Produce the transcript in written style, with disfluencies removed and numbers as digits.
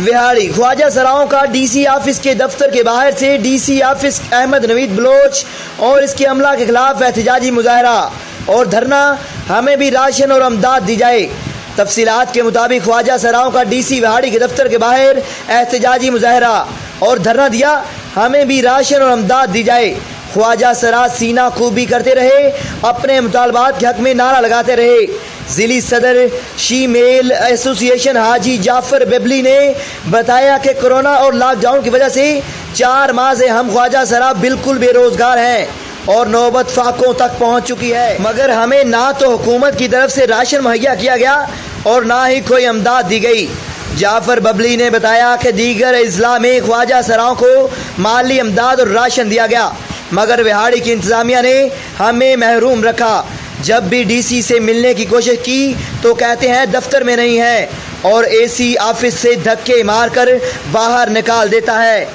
विहाड़ी ख्वाजा सराओं का DC office के दफ्तर के बाहर से डीसी ऑफिस अहमद नवीद बलोच और इसके अमला के खिलाफ एहतजाजी मुजाहरा और धरना। हमें भी राशन और अमदाद दी जाए। तफसीलात के मुताबिक ख्वाजा सराओं का डीसी विहाड़ी के दफ्तर के बाहर एहतजाजी मुजाहरा और धरना दिया। हमें भी राशन और अमदाद दी जाए। ख्वाजा सरा सीना खूबी करते रहे, अपने मुतालबात के हक में नारा लगाते रहे। जिली सदर she mail association Haji Jafar Beverly ने बताया कि कोरोना और लॉकडाउन की वजह से 4 माह से हम ख्वाजा सरा बिल्कुल बेरोजगार हैं और नौबत फाकों तक पहुंच चुकी है, मगर हमें ना तो हुकूमत की तरफ से राशन मुहैया किया गया और ना ही कोई अमदाद दी गई। जाफर बबली ने बताया कि दीगर अजला में ख्वाजा सराओं को माली अमदाद और राशन दिया गया, मगर विहाड़ी की इंतजामिया ने हमें महरूम रखा। जब भी डीसी से मिलने की कोशिश की तो कहते हैं दफ्तर में नहीं है और एसी ऑफिस से धक्के मारकर बाहर निकाल देता है।